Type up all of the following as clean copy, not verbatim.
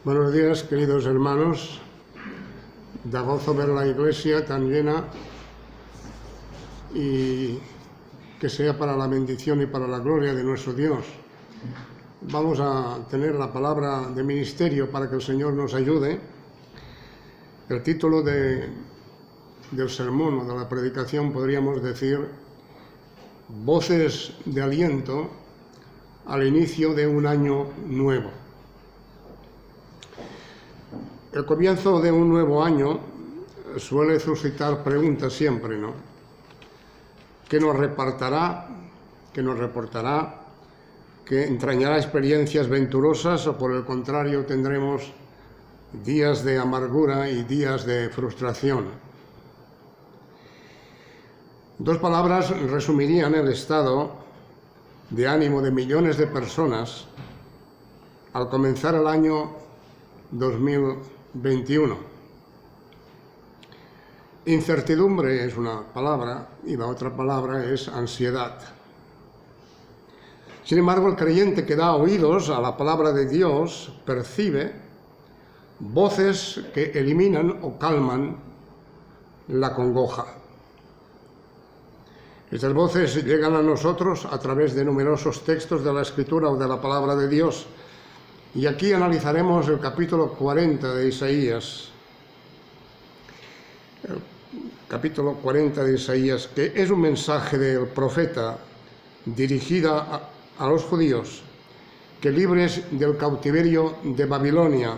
Buenos días, queridos hermanos. Da gozo ver la iglesia tan llena y que sea para la bendición y para la gloria de nuestro Dios. Vamos a tener la palabra de ministerio para que el Señor nos ayude. El título del sermón o de la predicación podríamos decir: Voces de aliento al inicio de un año nuevo. El comienzo de un nuevo año suele suscitar preguntas siempre, ¿no? ¿Qué nos reportará? ¿Que entrañará experiencias venturosas o por el contrario tendremos días de amargura y días de frustración? Dos palabras resumirían el estado de ánimo de millones de personas al comenzar el año 2021. Incertidumbre es una palabra y la otra palabra es ansiedad. Sin embargo, el creyente que da oídos a la palabra de Dios percibe voces que eliminan o calman la congoja. Estas voces llegan a nosotros a través de numerosos textos de la Escritura o de la palabra de Dios. Y aquí analizaremos el capítulo 40 de Isaías. El capítulo 40 de Isaías, que es un mensaje del profeta dirigida a los judíos que, libres del cautiverio de Babilonia,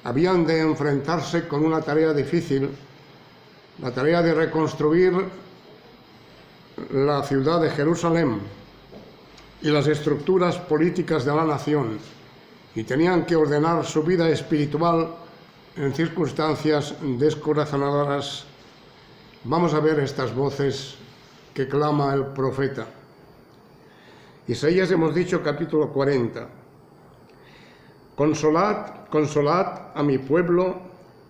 habían de enfrentarse con una tarea difícil, la tarea de reconstruir la ciudad de Jerusalén y las estructuras políticas de la nación, y tenían que ordenar su vida espiritual en circunstancias descorazonadoras. Vamos a ver estas voces que clama el profeta. Isaías, hemos dicho, capítulo 40. Consolad, consolad a mi pueblo,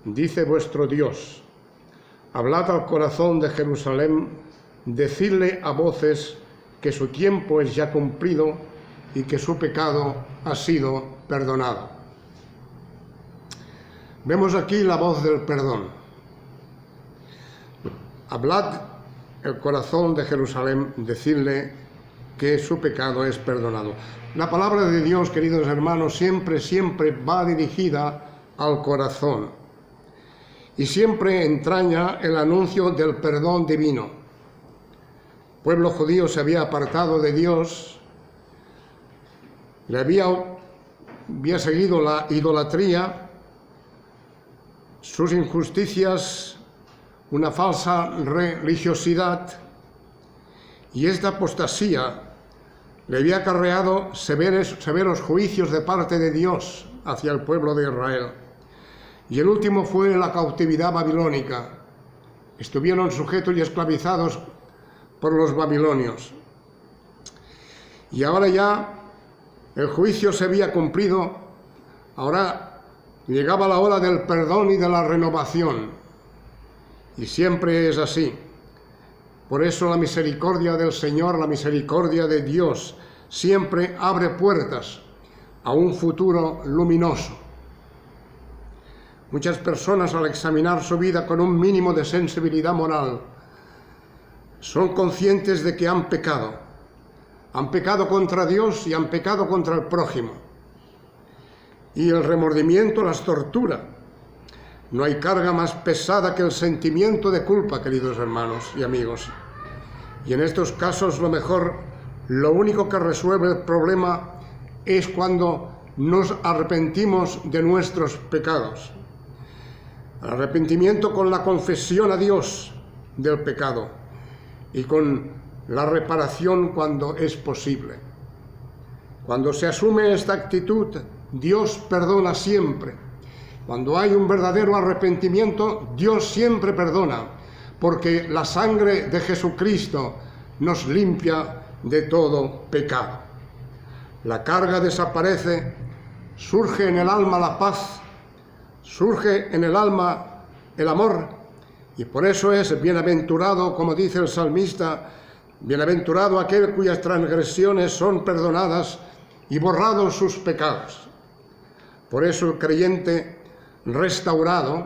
dice vuestro Dios. Hablad al corazón de Jerusalén, decidle a voces que su tiempo es ya cumplido y que su pecado ha sido perdonado. Vemos aquí la voz del perdón. Hablad el corazón de Jerusalén, decidle que su pecado es perdonado. La palabra de Dios, queridos hermanos, siempre va dirigida al corazón y siempre entraña el anuncio del perdón divino. El pueblo judío se había apartado de Dios, le había seguido la idolatría, sus injusticias, una falsa religiosidad, y esta apostasía le había acarreado severos juicios de parte de Dios hacia el pueblo de Israel. Y el último fue la cautividad babilónica. Estuvieron sujetos y esclavizados por los babilonios. Y ahora ya el juicio se había cumplido, ahora llegaba la hora del perdón y de la renovación. Y siempre es así. Por eso la misericordia del Señor, la misericordia de Dios, siempre abre puertas a un futuro luminoso. Muchas personas, al examinar su vida con un mínimo de sensibilidad moral, son conscientes de que han pecado. Han pecado contra Dios y han pecado contra el prójimo. Y el remordimiento las tortura. No hay carga más pesada que el sentimiento de culpa, queridos hermanos y amigos. Y en estos casos lo único que resuelve el problema es cuando nos arrepentimos de nuestros pecados. El arrepentimiento con la confesión a Dios del pecado y con la reparación cuando es posible. Cuando se asume esta actitud, Dios perdona siempre. Cuando hay un verdadero arrepentimiento, Dios siempre perdona, porque la sangre de Jesucristo nos limpia de todo pecado. La carga desaparece, surge en el alma la paz, surge en el alma el amor, y por eso es bienaventurado, como dice el salmista, bienaventurado aquel cuyas transgresiones son perdonadas y borrados sus pecados. Por eso el creyente restaurado,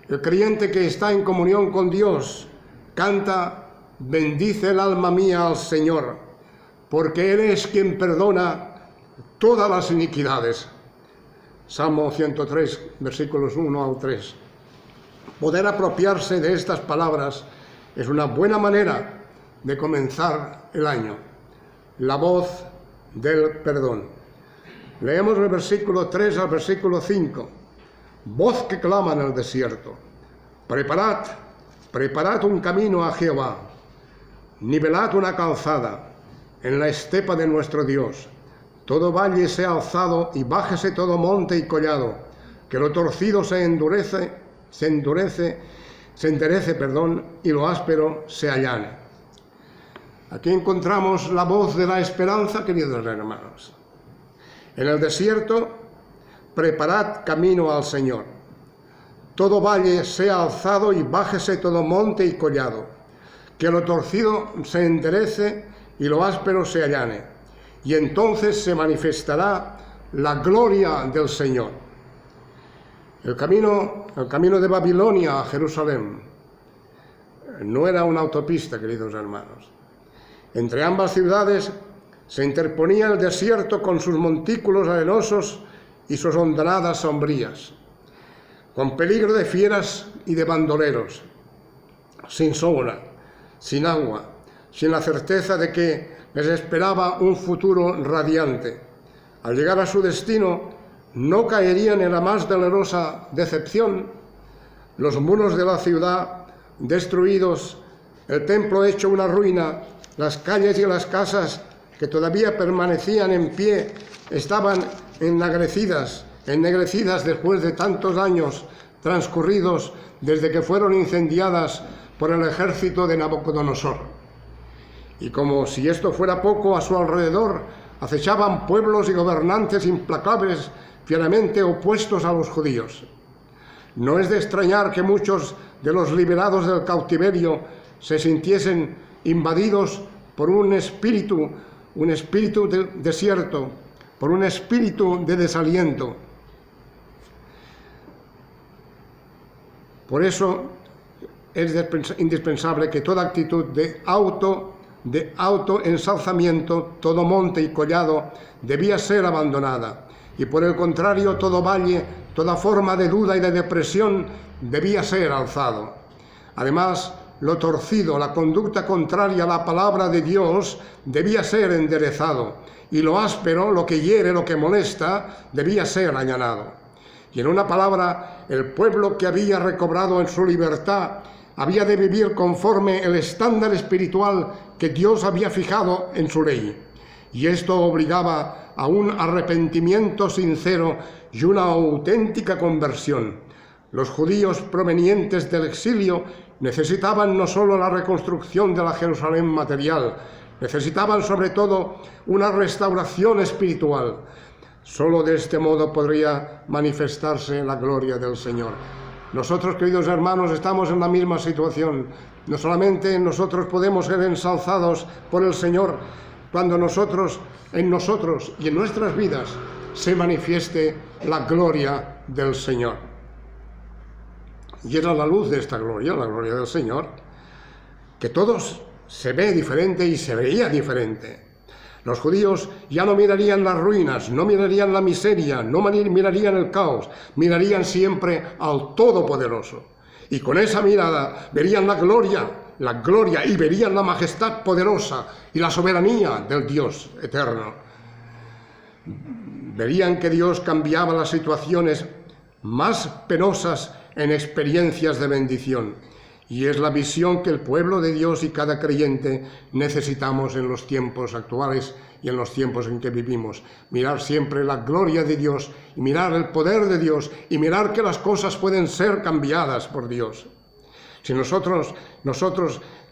el creyente que está en comunión con Dios, canta: bendice el alma mía al Señor, porque Él es quien perdona todas las iniquidades. Salmo 103, versículos 1 al 3. Poder apropiarse de estas palabras es una buena manera de comenzar el año. La voz del perdón. Leemos el versículo 3 al versículo 5. Voz que clama en el desierto: preparad, preparad un camino a Jehová, nivelad una calzada en la estepa de nuestro Dios. Todo valle sea alzado y bájese todo monte y collado, que lo torcido se enderece, y lo áspero se allane. Aquí encontramos la voz de la esperanza, queridos hermanos. En el desierto, preparad camino al Señor. Todo valle sea alzado y bájese todo monte y collado, que lo torcido se enderece y lo áspero se allane, y entonces se manifestará la gloria del Señor. El camino de Babilonia a Jerusalén no era una autopista, queridos hermanos. Entre ambas ciudades se interponía el desierto con sus montículos arenosos y sus hondonadas sombrías, con peligro de fieras y de bandoleros, sin sombra, sin agua, sin la certeza de que les esperaba un futuro radiante. Al llegar a su destino, no caerían en la más dolorosa decepción: los muros de la ciudad destruidos, el templo hecho una ruina, las calles y las casas que todavía permanecían en pie estaban ennegrecidas después de tantos años transcurridos desde que fueron incendiadas por el ejército de Nabucodonosor. Y como si esto fuera poco, a su alrededor acechaban pueblos y gobernantes implacables, fieramente opuestos a los judíos. No es de extrañar que muchos de los liberados del cautiverio se sintiesen invadidos por un espíritu desierto, por un espíritu de desaliento. Por eso es indispensable que toda actitud de autoensalzamiento, todo monte y collado, debía ser abandonada, y por el contrario, todo valle, toda forma de duda y de depresión debía ser alzado. Además, lo torcido, la conducta contraria a la palabra de Dios, debía ser enderezado, y lo áspero, lo que hiere, lo que molesta, debía ser allanado. Y en una palabra, el pueblo que había recobrado en su libertad había de vivir conforme el estándar espiritual que Dios había fijado en su ley. Y esto obligaba a un arrepentimiento sincero y una auténtica conversión. Los judíos provenientes del exilio necesitaban no solo la reconstrucción de la Jerusalén material, necesitaban sobre todo una restauración espiritual. Solo de este modo podría manifestarse la gloria del Señor. Nosotros, queridos hermanos, estamos en la misma situación. No solamente nosotros podemos ser ensalzados por el Señor cuando en nosotros y en nuestras vidas se manifieste la gloria del Señor. Y era la luz de esta gloria, la gloria del Señor, que todos se ve diferente y se veía diferente. Los judíos ya no mirarían las ruinas, no mirarían la miseria, no mirarían el caos, mirarían siempre al Todopoderoso. Y con esa mirada verían la gloria y verían la majestad poderosa y la soberanía del Dios eterno. Verían que Dios cambiaba las situaciones más penosas en experiencias de bendición. Y es la visión que el pueblo de Dios y cada creyente necesitamos en los tiempos actuales y en los tiempos en que vivimos. Mirar siempre la gloria de Dios y mirar el poder de Dios y mirar que las cosas pueden ser cambiadas por Dios. Si nosotros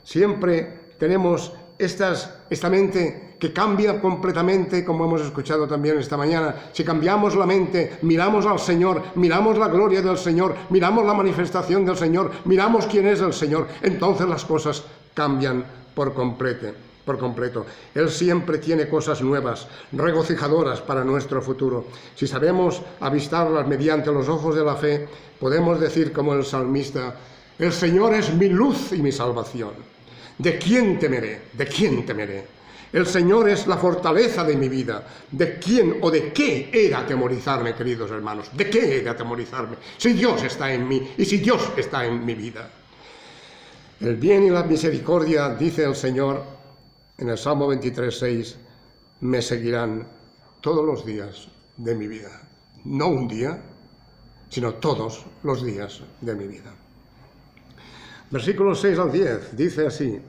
siempre tenemos esta mente que cambia completamente, como hemos escuchado también esta mañana, si cambiamos la mente, miramos al Señor, miramos la gloria del Señor, miramos la manifestación del Señor, miramos quién es el Señor, entonces las cosas cambian por completo. por completo. Él siempre tiene cosas nuevas, regocijadoras para nuestro futuro. Si sabemos avistarlas mediante los ojos de la fe, podemos decir como el salmista: el Señor es mi luz y mi salvación. ¿De quién temeré? ¿De quién temeré? El Señor es la fortaleza de mi vida. ¿De quién o de qué he de atemorizarme, queridos hermanos? ¿De qué he de atemorizarme? Si Dios está en mí y si Dios está en mi vida. El bien y la misericordia, dice el Señor en el Salmo 23:6, me seguirán todos los días de mi vida. No un día, sino todos los días de mi vida. Versículos 6 al 10, dice así: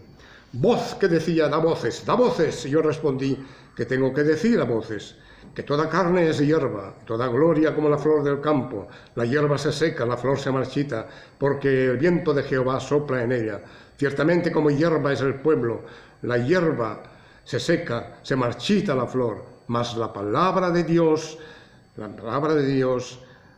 voz que decía, da voces, da voces. Y yo respondí, ¿qué tengo que decir a voces? Que toda carne es hierba, toda gloria como la flor del campo. La hierba se seca, la flor se marchita, porque el viento de Jehová sopla en ella. Ciertamente como hierba es el pueblo, la hierba se seca, se marchita la flor, mas la palabra de Dios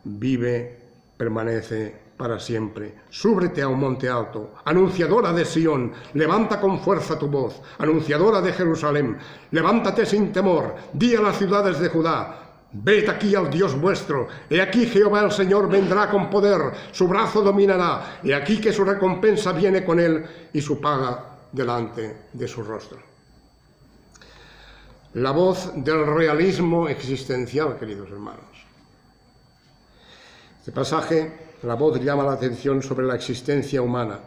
vive, permanece para siempre. Súbete a un monte alto, anunciadora de Sión, levanta con fuerza tu voz, anunciadora de Jerusalén, levántate sin temor, di a las ciudades de Judá: ved aquí al Dios vuestro, he aquí Jehová el Señor vendrá con poder, su brazo dominará, he aquí que su recompensa viene con él y su paga delante de su rostro. La voz del realismo existencial, queridos hermanos. Este pasaje, la voz llama la atención sobre la existencia humana.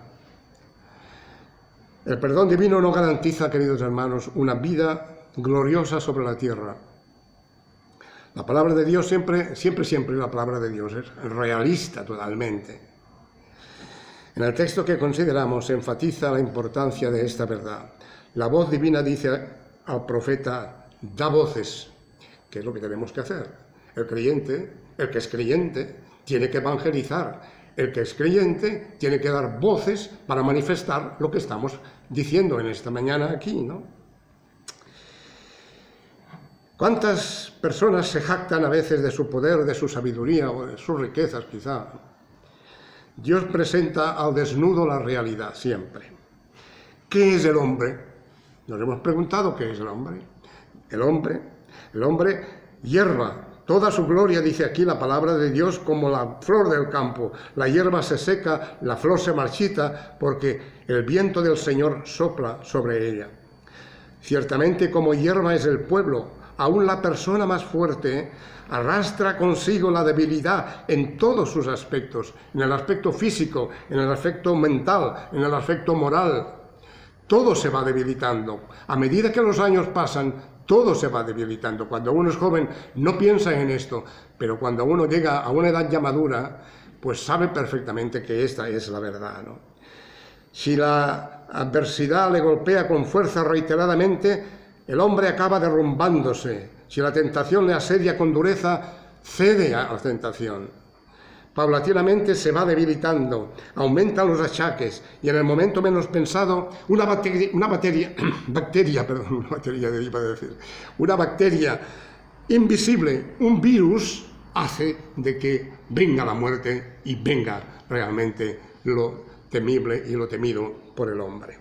El perdón divino no garantiza, queridos hermanos, una vida gloriosa sobre la tierra. La palabra de Dios siempre la palabra de Dios es realista totalmente. En el texto que consideramos se enfatiza la importancia de esta verdad. La voz divina dice al profeta: da voces, que es lo que tenemos que hacer. El que es creyente, tiene que evangelizar. El que es creyente tiene que dar voces para manifestar lo que estamos diciendo en esta mañana aquí, ¿no? ¿Cuántas personas se jactan a veces de su poder, de su sabiduría o de sus riquezas, quizá? Dios presenta al desnudo la realidad siempre. ¿Qué es el hombre? Nos hemos preguntado qué es el hombre. El hombre, hierba. Toda su gloria, dice aquí la palabra de Dios, como la flor del campo. La hierba se seca, la flor se marchita, porque el viento del Señor sopla sobre ella. Ciertamente como hierba es el pueblo, aún la persona más fuerte arrastra consigo la debilidad en todos sus aspectos, en el aspecto físico, en el aspecto mental, en el aspecto moral. Todo se va debilitando. A medida que los años pasan, todo se va debilitando. Cuando uno es joven no piensa en esto, pero cuando uno llega a una edad ya madura, pues sabe perfectamente que esta es la verdad, ¿no? Si la adversidad le golpea con fuerza reiteradamente, el hombre acaba derrumbándose. Si la tentación le asedia con dureza, cede a la tentación. Paulatinamente se va debilitando, aumentan los achaques y en el momento menos pensado una bacteria invisible, un virus, hace de que venga la muerte y venga realmente lo temible y lo temido por el hombre.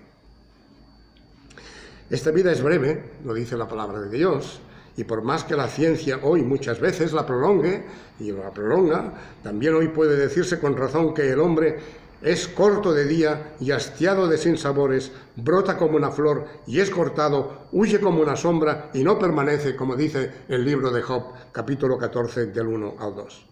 Esta vida es breve, lo dice la palabra de Dios. Y por más que la ciencia hoy muchas veces la prolongue y la prolonga, también hoy puede decirse con razón que el hombre es corto de día y hastiado de sinsabores, brota como una flor y es cortado, huye como una sombra y no permanece, como dice el libro de Job, capítulo 14, del 1 al 2.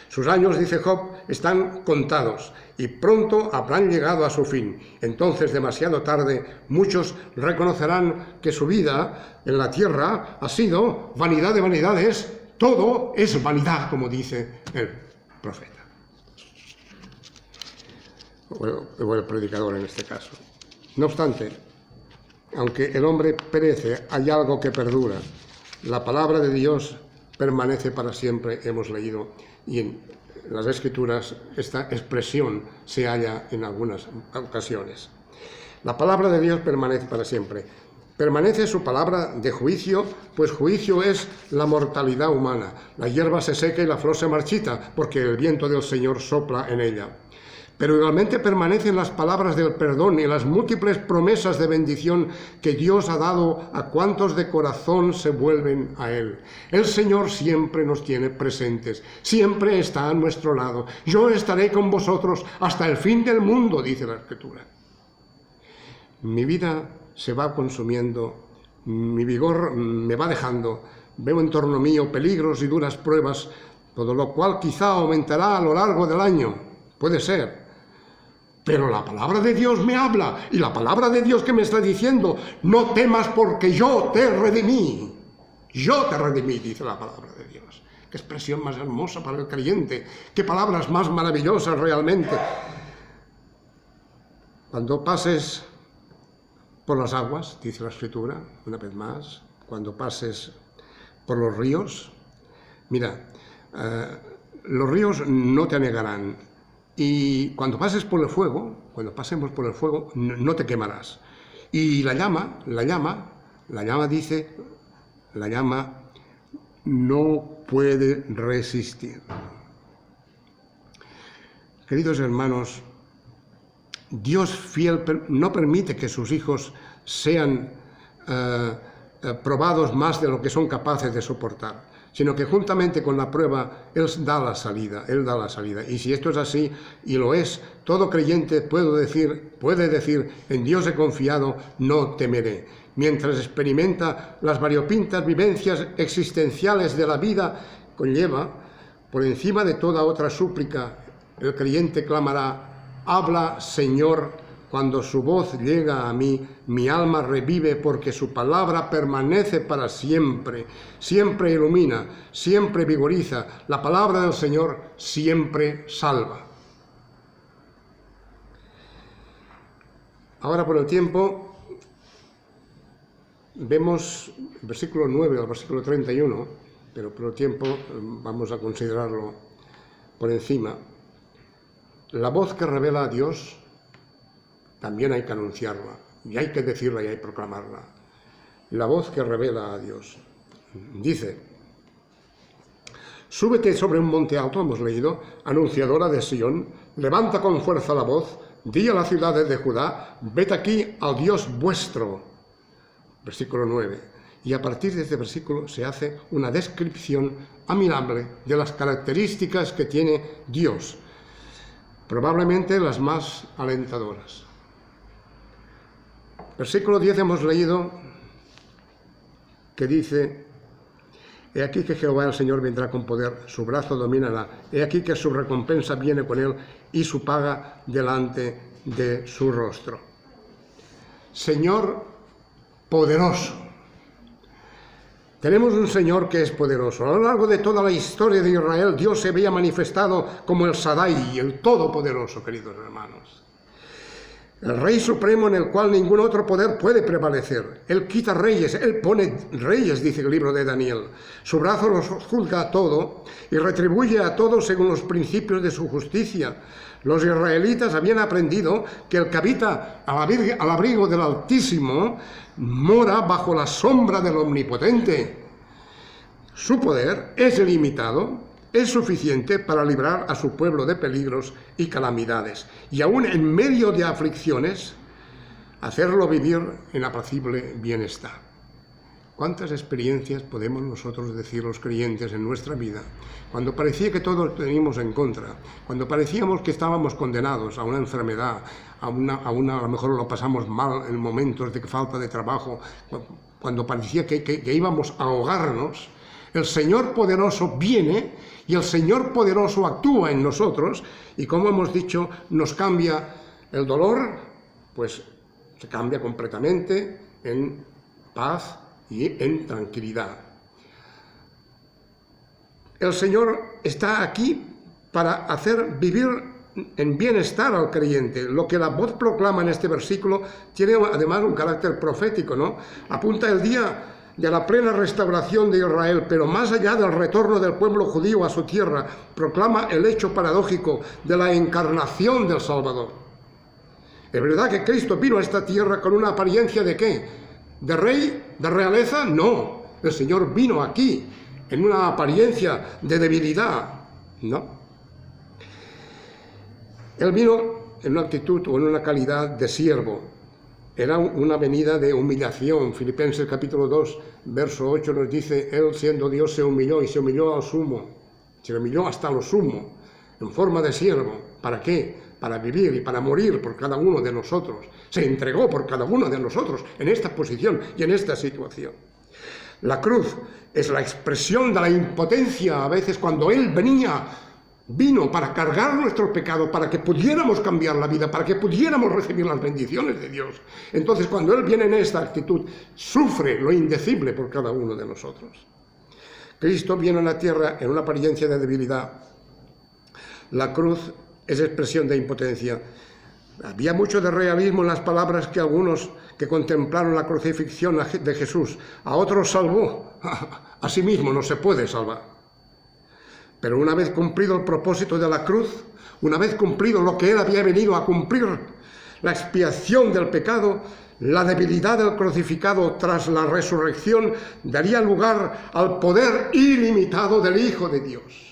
Sus años, dice Job, están contados y pronto habrán llegado a su fin. Entonces, demasiado tarde, muchos reconocerán que su vida en la tierra ha sido vanidad de vanidades, todo es vanidad, como dice el profeta. O el predicador en este caso. No obstante, aunque el hombre perece, hay algo que perdura. La palabra de Dios permanece para siempre, hemos leído, y en las Escrituras esta expresión se halla en algunas ocasiones. La palabra de Dios permanece para siempre. Permanece su palabra de juicio, pues juicio es la mortalidad humana. La hierba se seca y la flor se marchita, porque el viento del Señor sopla en ella. Pero igualmente permanecen las palabras del perdón y las múltiples promesas de bendición que Dios ha dado a cuantos de corazón se vuelven a Él. El Señor siempre nos tiene presentes, siempre está a nuestro lado. Yo estaré con vosotros hasta el fin del mundo, dice la Escritura. Mi vida se va consumiendo, mi vigor me va dejando, veo en torno mío peligros y duras pruebas, todo lo cual quizá aumentará a lo largo del año, puede ser. Pero la palabra de Dios me habla, y la palabra de Dios que me está diciendo, no temas porque yo te redimí. Yo te redimí, dice la palabra de Dios. Qué expresión más hermosa para el creyente, qué palabras más maravillosas realmente. Cuando pases por las aguas, dice la Escritura, una vez más, cuando pases por los ríos, mira, los ríos no te anegarán. Y cuando pases por el fuego, cuando pasemos por el fuego, no te quemarás. Y la llama dice, la llama no puede resistir. Queridos hermanos, Dios fiel no permite que sus hijos sean probados más de lo que son capaces de soportar, sino que juntamente con la prueba Él da la salida. Y si esto es así, y lo es, todo creyente puede decir, en Dios he confiado, no temeré. Mientras experimenta las variopintas vivencias existenciales de la vida, conlleva, por encima de toda otra súplica, el creyente clamará, habla, Señor. Cuando su voz llega a mí, mi alma revive porque su palabra permanece para siempre. Siempre ilumina, siempre vigoriza. La palabra del Señor siempre salva. Ahora por el tiempo, vemos el versículo 9 al versículo 31, pero por el tiempo vamos a considerarlo por encima. La voz que revela a Dios también hay que anunciarla, y hay que decirla y hay que proclamarla. La voz que revela a Dios. Dice, súbete sobre un monte alto, hemos leído, anunciadora de Sión, levanta con fuerza la voz, di a las ciudades de Judá, ved aquí al Dios vuestro. Versículo 9. Y a partir de este versículo se hace una descripción admirable de las características que tiene Dios, probablemente las más alentadoras. Versículo 10 hemos leído que dice, he aquí que Jehová el Señor vendrá con poder, su brazo dominará, he aquí que su recompensa viene con él y su paga delante de su rostro. Señor poderoso. Tenemos un Señor que es poderoso. A lo largo de toda la historia de Israel, Dios se había manifestado como el Shaddai, el Todopoderoso, queridos hermanos. El Rey Supremo en el cual ningún otro poder puede prevalecer. Él quita reyes, Él pone reyes, dice el libro de Daniel. Su brazo los juzga a todo y retribuye a todos según los principios de su justicia. Los israelitas habían aprendido que el que habita al abrigo del Altísimo mora bajo la sombra del Omnipotente. Su poder es ilimitado, es suficiente para librar a su pueblo de peligros y calamidades, y aún en medio de aflicciones, hacerlo vivir en apacible bienestar. ¿Cuántas experiencias podemos nosotros decir los creyentes en nuestra vida? Cuando parecía que todos teníamos en contra, cuando parecíamos que estábamos condenados a una enfermedad, a lo mejor lo pasamos mal en momentos de falta de trabajo, cuando parecía que íbamos a ahogarnos, el Señor poderoso viene y el Señor poderoso actúa en nosotros y, como hemos dicho, nos cambia el dolor, pues se cambia completamente en paz y en tranquilidad. El Señor está aquí para hacer vivir en bienestar al creyente. Lo que la voz proclama en este versículo tiene además un carácter profético, ¿no? Apunta el día de la plena restauración de Israel, pero más allá del retorno del pueblo judío a su tierra, proclama el hecho paradójico de la encarnación del Salvador. ¿Es verdad que Cristo vino a esta tierra con una apariencia de qué? ¿De rey? ¿De realeza? No. El Señor vino aquí en una apariencia de debilidad. No. Él vino en una actitud o en una calidad de siervo. Era una venida de humillación. Filipenses capítulo 2, verso 8 nos dice, Él siendo Dios se humilló y se humilló al sumo. Se humilló hasta lo sumo, en forma de siervo. ¿Para qué? Para vivir y para morir por cada uno de nosotros. Se entregó por cada uno de nosotros en esta posición y en esta situación. La cruz es la expresión de la impotencia a veces cuando Él vino para cargar nuestros pecados, para que pudiéramos cambiar la vida, para que pudiéramos recibir las bendiciones de Dios. Entonces, cuando Él viene en esta actitud, sufre lo indecible por cada uno de nosotros. Cristo viene a la tierra en una apariencia de debilidad. La cruz es expresión de impotencia. Había mucho de realismo en las palabras que algunos que contemplaron la crucifixión de Jesús, a otros salvó, a sí mismo no se puede salvar. Pero una vez cumplido el propósito de la cruz, una vez cumplido lo que Él había venido a cumplir, la expiación del pecado, la debilidad del crucificado tras la resurrección, daría lugar al poder ilimitado del Hijo de Dios.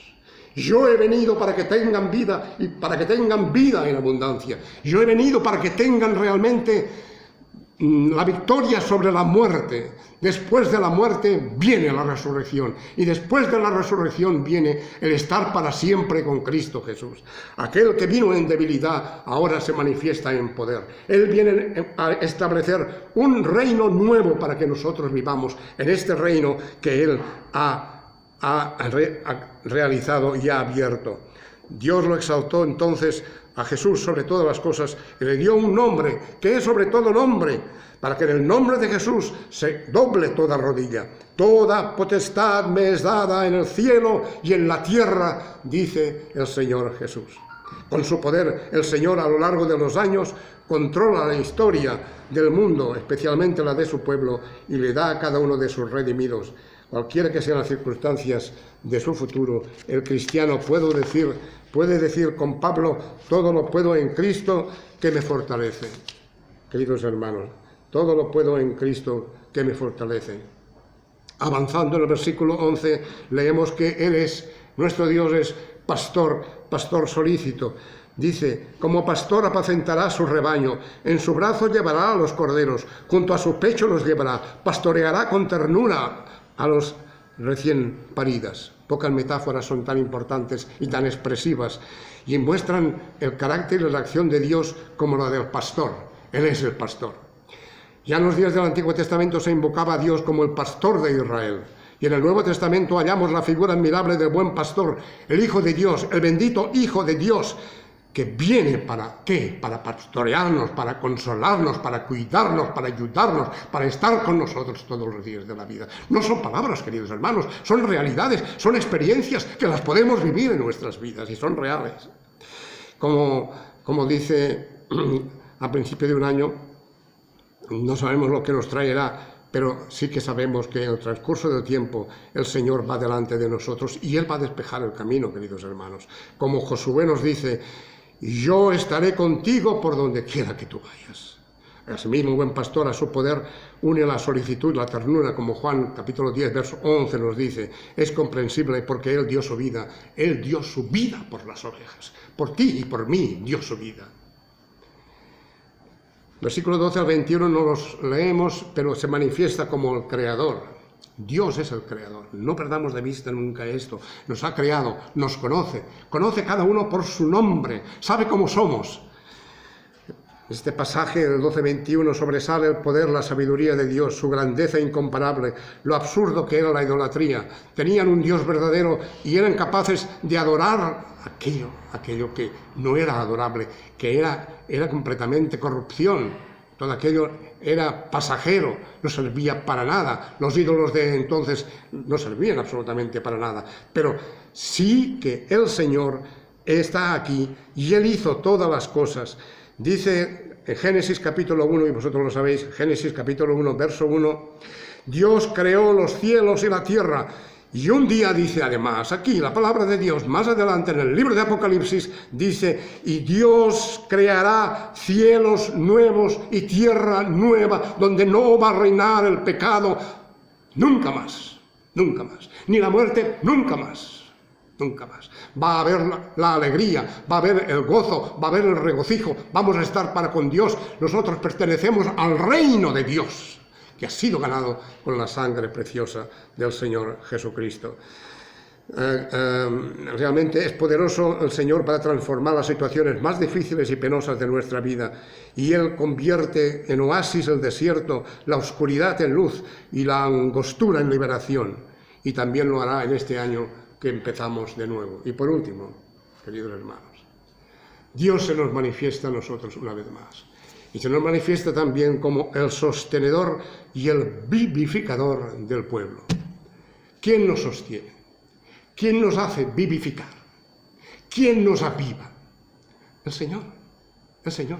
Yo he venido para que tengan vida y para que tengan vida en abundancia. Yo he venido para que tengan realmente la victoria sobre la muerte. Después de la muerte viene la resurrección y después de la resurrección viene el estar para siempre con Cristo Jesús. Aquel que vino en debilidad ahora se manifiesta en poder. Él viene a establecer un reino nuevo para que nosotros vivamos en este reino que Él ha realizado y ha abierto. Dios lo exaltó entonces a Jesús sobre todas las cosas y le dio un nombre que es sobre todo nombre, para que en el nombre de Jesús se doble toda rodilla. Toda potestad me es dada en el cielo y en la tierra, dice el Señor Jesús. Con su poder, el Señor a lo largo de los años controla la historia del mundo, especialmente la de su pueblo, y le da a cada uno de sus redimidos. Cualquiera que sean las circunstancias de su futuro, el cristiano puede decir con Pablo, todo lo puedo en Cristo que me fortalece. Queridos hermanos, todo lo puedo en Cristo que me fortalece. Avanzando en el versículo 11, leemos que Él es, nuestro Dios es pastor solícito. Dice, como pastor apacentará su rebaño, en su brazo llevará a los corderos, junto a su pecho los llevará, pastoreará con ternura a los recién paridas. Pocas metáforas son tan importantes y tan expresivas y muestran el carácter y la acción de Dios como la del pastor. Él es el pastor. Ya en los días del Antiguo Testamento se invocaba a Dios como el pastor de Israel. Y en el Nuevo Testamento hallamos la figura admirable del buen pastor, el Hijo de Dios, el bendito Hijo de Dios, que viene ¿para qué? Para pastorearnos, para consolarnos, para cuidarnos, para ayudarnos, para estar con nosotros todos los días de la vida. No son palabras, queridos hermanos, son realidades, son experiencias que las podemos vivir en nuestras vidas y son reales. Como dice a principio de un año, no sabemos lo que nos traerá, pero sí que sabemos que en el transcurso del tiempo el Señor va delante de nosotros y Él va a despejar el camino, queridos hermanos. Como Josué nos dice, yo estaré contigo por donde quiera que tú vayas. Asimismo, un buen pastor a su poder une la solicitud, la ternura, como Juan capítulo 10, verso 11 nos dice. Es comprensible porque Él dio su vida por las ovejas. Por ti y por mí dio su vida. Versículo 12 al 21 no los leemos, pero se manifiesta como el Creador. Dios es el Creador. No perdamos de vista nunca esto. Nos ha creado, nos conoce cada uno por su nombre, sabe cómo somos. Este pasaje del 12-21 sobresale el poder, la sabiduría de Dios, su grandeza incomparable, lo absurdo que era la idolatría. Tenían un Dios verdadero y eran capaces de adorar aquello que no era adorable, que era completamente corrupción. Todo aquello era pasajero, no servía para nada. Los ídolos de entonces no servían absolutamente para nada. Pero sí que el Señor está aquí y Él hizo todas las cosas. Dice en Génesis capítulo 1, y vosotros lo sabéis, Génesis capítulo 1, verso 1, Dios creó los cielos y la tierra. Y un día dice además, aquí la palabra de Dios, más adelante en el libro de Apocalipsis, dice, y Dios creará cielos nuevos y tierra nueva, donde no va a reinar el pecado nunca más, ni la muerte nunca más. nunca más. Va a haber la alegría, va a haber el gozo, va a haber el regocijo, vamos a estar para con Dios. Nosotros pertenecemos al reino de Dios, que ha sido ganado con la sangre preciosa del Señor Jesucristo. Realmente es poderoso el Señor para transformar las situaciones más difíciles y penosas de nuestra vida, y Él convierte en oasis el desierto, la oscuridad en luz y la angostura en liberación, y también lo hará en este año que empezamos de nuevo. Y por último, queridos hermanos, Dios se nos manifiesta a nosotros una vez más, y se nos manifiesta también como el sostenedor y el vivificador del pueblo. ¿Quién nos sostiene? ¿Quién nos hace vivificar? ¿Quién nos aviva? El Señor, el Señor.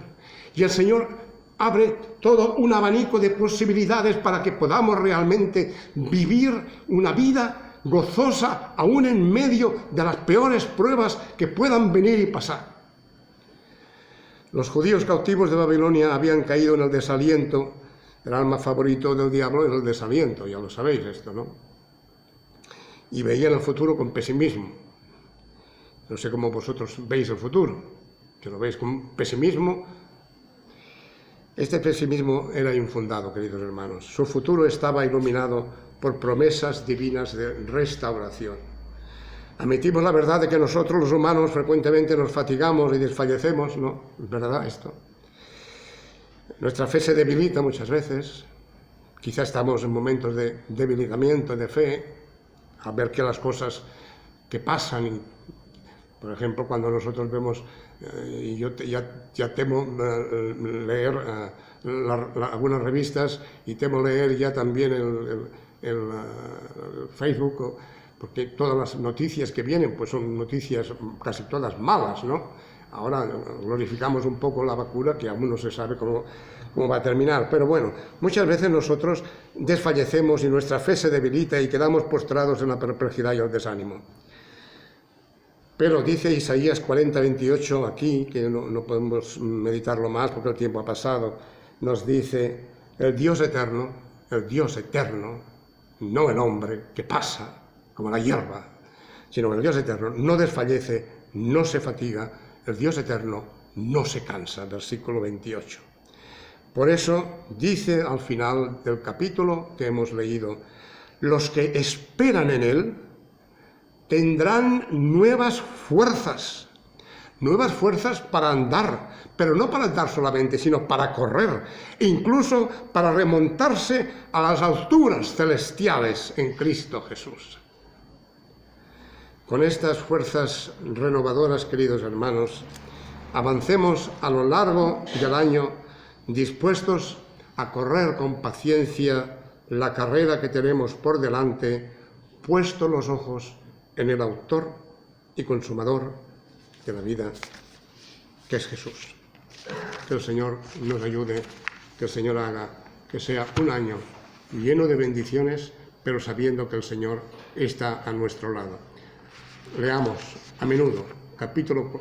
Y el Señor abre todo un abanico de posibilidades para que podamos realmente vivir una vida gozosa, aún en medio de las peores pruebas que puedan venir y pasar. Los judíos cautivos de Babilonia habían caído en el desaliento. El alma favorito del diablo es el desaliento, ya lo sabéis esto, ¿no? Y veían el futuro con pesimismo. No sé cómo vosotros veis el futuro, si lo veis con pesimismo. Este pesimismo era infundado, queridos hermanos. Su futuro estaba iluminado por promesas divinas de restauración. Admitimos la verdad de que nosotros los humanos frecuentemente nos fatigamos y desfallecemos, ¿no? Es verdad esto. Nuestra fe se debilita muchas veces. Quizá estamos en momentos de debilitamiento de fe, a ver que las cosas que pasan, por ejemplo, cuando nosotros vemos, y yo ya temo leer algunas revistas, y temo leer ya también el Facebook, porque todas las noticias que vienen pues son noticias casi todas malas, ¿no? Ahora glorificamos un poco la vacuna, que aún no se sabe cómo va a terminar. Pero bueno, muchas veces nosotros desfallecemos y nuestra fe se debilita y quedamos postrados en la perplejidad y el desánimo. Pero dice Isaías 40:28 aquí, que no podemos meditarlo más porque el tiempo ha pasado, nos dice: el Dios eterno, no el hombre que pasa como la hierba, sino el Dios eterno no desfallece, no se fatiga, el Dios eterno no se cansa, versículo 28. Por eso dice al final del capítulo que hemos leído: los que esperan en Él tendrán nuevas fuerzas para andar, pero no para andar solamente, sino para correr, e incluso para remontarse a las alturas celestiales en Cristo Jesús. Con estas fuerzas renovadoras, queridos hermanos, avancemos a lo largo del año dispuestos a correr con paciencia la carrera que tenemos por delante, puestos los ojos en el autor y consumador de la vida, que es Jesús. Que el Señor nos ayude, que el Señor haga que sea un año lleno de bendiciones, pero sabiendo que el Señor está a nuestro lado. Leamos a menudo capítulo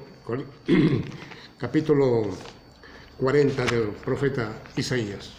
40 del profeta Isaías.